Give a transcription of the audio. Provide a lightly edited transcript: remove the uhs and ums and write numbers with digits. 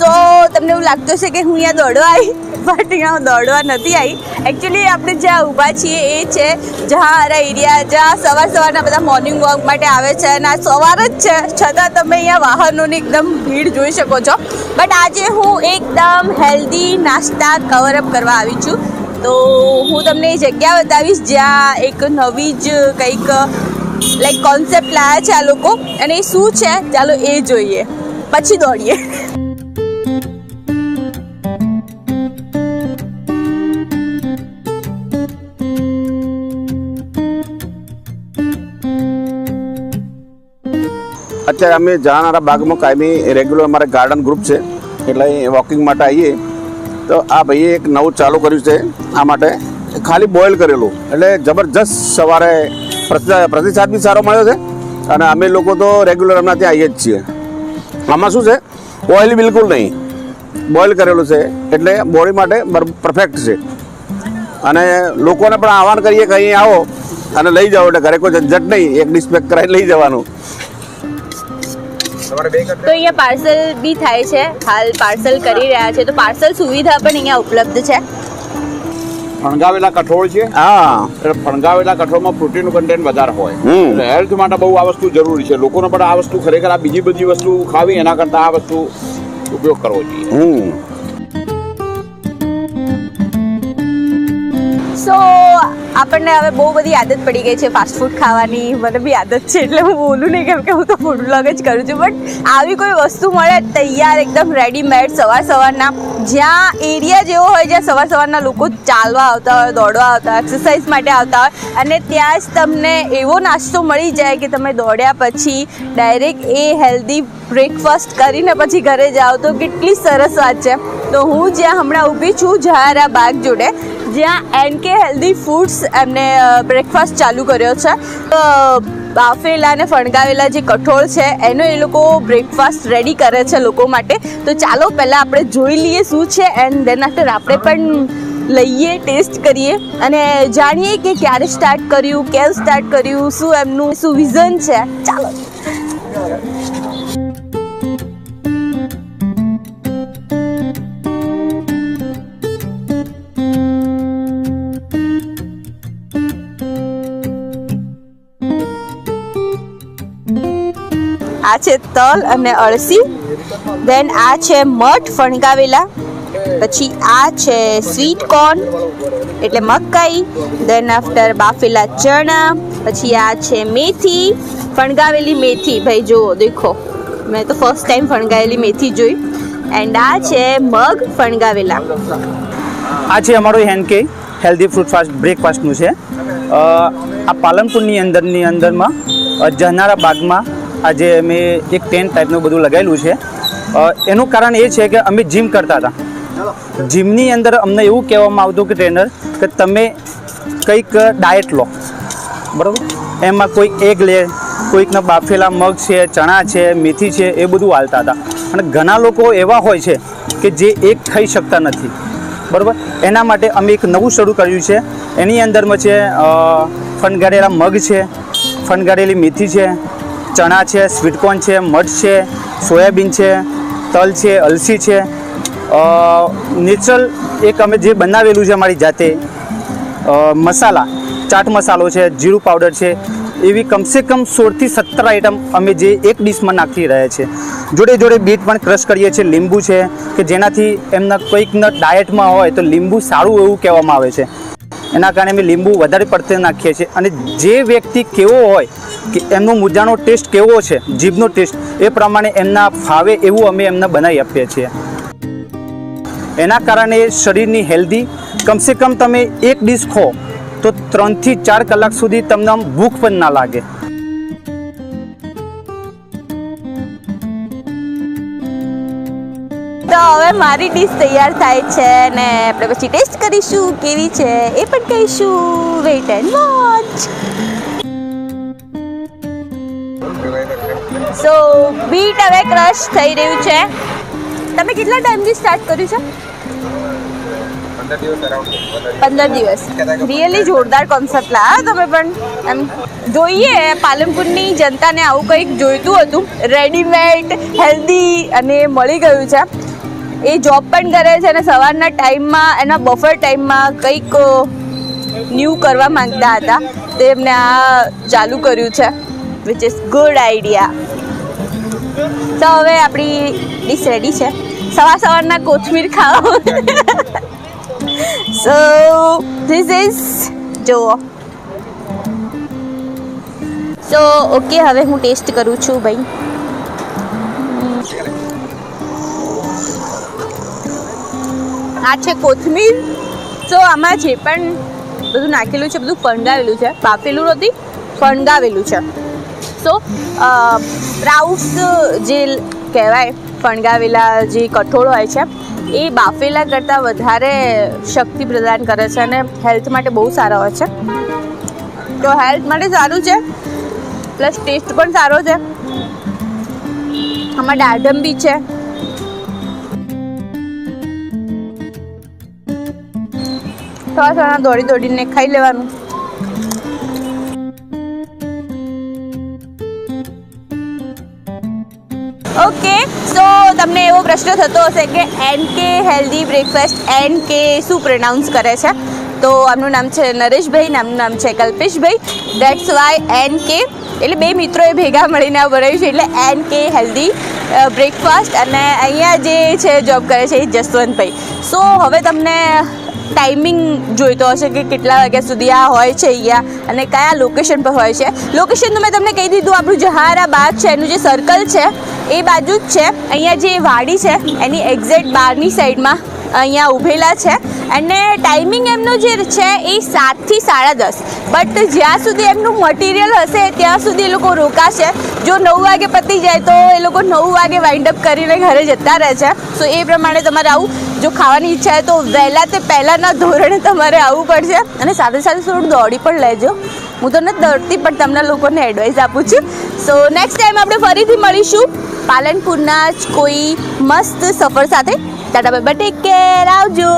સો તમને એવું લાગતું છે કે હું અહીંયા દોડવા આવી, બટ અહીંયા હું દોડવા નથી આવી. એકચ્યુઅલી આપણે જ્યાં ઊભા છીએ એ છે જહારા એરિયા, જ્યાં સવારના બધા મોર્નિંગ વોક માટે આવે છે અને આ સવાર જ છે છતાં તમે અહીંયા વાહનોની એકદમ ભીડ જોઈ શકો છો. બટ આજે હું એકદમ હેલ્ધી નાસ્તા કવરઅપ કરવા આવી છું. તો હું તમને એ જગ્યા બતાવીશ જ્યાં એક નવી જ કંઈક લાઈક કોન્સેપ્ટ લાવ્યા છે આ લોકો, અને એ શું છે ચાલો એ જોઈએ પછી દોડીએ. અત્યારે અમે જહાનારા બાગમાં કાયમી રેગ્યુલર અમારે ગાર્ડન ગ્રુપ છે એટલે વોકિંગ માટે આવીએ તો આ ભાઈએ એક નવું ચાલુ કર્યું છે. આ માટે ખાલી બોઇલ કરેલું એટલે જબરજસ્ત સવારે પ્રતિસાદ બી સારો મળ્યો છે અને અમે લોકો તો રેગ્યુલર હમણાં ત્યાં આવીએ જ છીએ. આમાં શું છે, ઓઇલ બિલકુલ નહીં, બોઇલ કરેલું છે એટલે બોડી માટે પરફેક્ટ છે. અને લોકોને પણ આહવાન કરીએ કે અહીં આવો અને લઈ જાઓ, એટલે ઘરે કોઈ ઝંઝટ નહીં, એક ડિશ પેક કરાવીને લઈ જવાનું. તો અહીંયા પાર્સલ બી થાય છે, હાલ પાર્સલ કરી રહ્યા છે, તો પાર્સલ સુવિધા પણ અહીંયા ઉપલબ્ધ છે. ફણગાવેલા કઠોળ છે, હા, એટલે ફણગાવેલા કઠોળમાં પ્રોટીનનું કન્ટેન્ટ વધારે હોય એટલે હેલ્થ માટે બહુ આ વસ્તુ જરૂરી છે. લોકોને પણ આ વસ્તુ ખરેખર આ બીજી બધી વસ્તુ ખાવી એના કરતાં આ વસ્તુ ઉપયોગ કરવો જોઈએ. સો આપણને હવે બહુ બધી આદત પડી ગઈ છે ફાસ્ટ ફૂડ ખાવાની, મને બી આદત છે એટલે હું બોલું નહીં કેમ કે હું તો ફૂડ બ્લોગ જ કરું છું. બટ આવી કોઈ વસ્તુ મળે તૈયાર એકદમ રેડીમેડ સવારના, જ્યાં એરિયા જેવો હોય જ્યાં સવારના લોકો ચાલવા આવતા હોય, દોડવા આવતા હોય, એક્સરસાઇઝ માટે આવતા હોય, અને ત્યાં જ તમને એવો નાસ્તો મળી જાય કે તમે દોડ્યા પછી ડાયરેક્ટ એ હેલ્ધી બ્રેકફાસ્ટ કરીને પછી ઘરે જાઓ તો કેટલી સરસ વાત છે. તો હું જ્યાં હમણાં ઊભી છું જહારા બાગ જોડે, જ્યાં NK હેલ્ધી ફૂડ્સ એમને બ્રેકફાસ્ટ ચાલુ કર્યો છે. બાફેલા અને ફણગાવેલા જે કઠોળ છે એનો એ લોકો બ્રેકફાસ્ટ રેડી કરે છે લોકો માટે. તો ચાલો પહેલાં આપણે જોઈ લઈએ શું છે, એન્ડ દેન આફ્ટર આપણે પણ લઈએ, ટેસ્ટ કરીએ અને જાણીએ કે ક્યારે સ્ટાર્ટ કર્યું, કેમ સ્ટાર્ટ કર્યું, શું એમનું શું વિઝન છે. ચાલો. આ છે તલ અને અળસી, દેન આ છે મઠ ફણગાવેલા, પછી આ છે સ્વીટ કોર્ન એટલે મકાઈ, દેન આફ્ટર બાફેલા ચણા, પછી આ છે મેથી, ફણગાવેલી મેથી. ભાઈ જુઓ દેખો, મેં તો ફર્સ્ટ ટાઈમ ફણગાવેલી મેથી જોઈ. એન્ડ આ છે મગ ફણગાવેલા. આ છે અમારું NK હેલ્ધી ફ્રૂટ ફાસ્ટ બ્રેકફાસ્ટનું છે. આ પાલનપુરની અંદરમાં જહાનારા બાગમાં આજે અમે એક ટેન્ટ ટાઈપનું બધું લગાવેલું છે. એનું કારણ એ છે કે અમે જીમ કરતા હતા. જીમની અંદર અમને એવું કહેવામાં આવતું કે ટ્રેનર કે તમે કંઈક ડાયટ લો, બરાબર, એમાં કોઈ એગ લે, કોઈકના બાફેલા મગ છે, ચણા છે, મેથી છે, એ બધું હાલતા હતા. અને ઘણા લોકો એવા હોય છે કે જે એક ખાઈ શકતા નથી, બરાબર. એના માટે અમે એક નવું શરૂ કર્યું છે. એની અંદરમાં છે ફણગાડેલા મગ છે, ફણગાડેલી મેથી છે, ચણા છે, સ્વીટકોર્ન છે, મઠ છે, સોયાબીન છે, તલ છે, અલસી છે. નેચરલ એક અમે જે બનાવેલું છે અમારી જાતે, મસાલા, ચાટ મસાલો છે, જીરું પાવડર છે, એવી કમસે કમ 16 થી 17 આઈટમ અમે જે એક ડીશમાં નાખી રહ્યા છે. જોડે જોડે બીટ પણ ક્રશ કરીએ છીએ, લીંબુ છે કે જેનાથી એમના કોઈકના ડાયટમાં હોય તો લીંબુ સારું એવું કહેવામાં આવે છે. એના કારણે અમે લીંબુ વધારે પડતે નાખીએ છીએ. અને જે વ્યક્તિ કેવો હોય કે એમનો મોજાનો ટેસ્ટ કેવો છે, જીભનો ટેસ્ટ, એ પ્રમાણે એમના ફાવે એવું અમે એમને બનાવી આપીએ છીએ. એના કારણે શરીરની હેલ્ધી, કમસે કમ તમે એક ડીશ ખો તો 3 થી 4 કલાક સુધી તમને આમ ભૂખ પણ ના લાગે. તો હવે મારી ડીશ તૈયાર થાય છે ને આપણે પછી ટેસ્ટ કરીશું કેવી છે એ પણ કહીશું. Weight and watch. So bit હવે ક્રશ થઈ રહ્યું છે. તમે કેટલા ટાઈમથી સ્ટાર્ટ કર્યું છે? 15 15 દિવસ રિયલી જોરદાર કોન્સેપ્ટ લાયા તમે પણ એમ જોઈએ પાલનપુરની જનતાને આવું કંઈક જોઈતું હતું રેડીમેડ હેલ્ધી અને મળી ગયું છે એ જોબ પણ કરે છે અને સવારના ટાઈમમાં એના બફર ટાઈમમાં કંઈક ન્યૂ કરવા માંગતા હતા તો એમને આ ચાલુ કર્યું છે વિચ ઇઝ ગુડ આઈડિયા તો હવે આપણી ડીશ રેડી છે સવારના કોથમીર ખાવા સો ધીસ ઇઝ જુઓ સો ઓકે હવે હું ટેસ્ટ કરું છું ભાઈ આ છે કોથમીર તો આમાં જે પણ બધું નાખેલું છે બધું ફણગાવેલું છે બાફેલું નથી ફણગાવેલું છે સો સ્પ્રાઉટ્સ જે કહેવાય ફણગાવેલા જે કઠોળ હોય છે એ બાફેલા કરતાં વધારે શક્તિ પ્રદાન કરે છે અને હેલ્થ માટે બહુ સારા હોય છે તો હેલ્થ માટે સારું છે પ્લસ ટેસ્ટ પણ સારો છે આમાં દાડમ બી છે થોડા દોડીને ખાઈ લેવાનું ઓકે સો તમને એવો પ્રશ્ન થતો હશે કે NK હેલ્ધી બ્રેકફાસ્ટ NK શું પ્રોનાઉન્સ કરે છે તો આમનું નામ છે નરેશભાઈ નામનું નામ છે કલ્પેશભાઈ દેટ્સ વાય NK એટલે બે મિત્રોએ ભેગા મળીને આ બનાવ્યું છે એટલે NK હેલ્ધી બ્રેકફાસ્ટ અને અહીંયા જે છે જોબ કરે છે એ જસવંતભાઈ સો હવે તમને ટાઈમિંગ જોઈતો હશે કે કેટલા વાગ્યા સુધી આ હોય છે અહીંયા અને કયા લોકેશન પર હોય છે લોકેશન તો મેં તમને કહી દીધું આપણું જહારા બાગ છે એનું જે સર્કલ છે એ બાજુ જ છે અહીંયા જે વાડી છે એની એક્ઝેક્ટ બહારની સાઈડમાં અહીંયા ઊભેલા છે અને ટાઈમિંગ એમનો જે છે એ 7 થી 10:30 બટ જ્યાં સુધી એમનું મટીરિયલ હશે ત્યાં સુધી એ લોકો રોકાશે જો 9 વાગે પતી જાય તો એ લોકો 9 વાગે વાઇન્ડ અપ કરીને ઘરે જતા રહે છે સો એ પ્રમાણે તમારે આવું જો ખાવાની ઈચ્છા હોય તો વહેલા તે પહેલાંના ધોરણે તમારે આવવું પડશે અને સાથે સાથે થોડું દોડી પણ લેજો હું તો નથી દોડતી પણ તમને લોકોને એડવાઇસ આપું છું સો નેક્સ્ટ ટાઈમ આપણે ફરીથી મળીશું પાલનપુરના જ કોઈ મસ્ત સફર સાથે Tata bye bye take care આવજો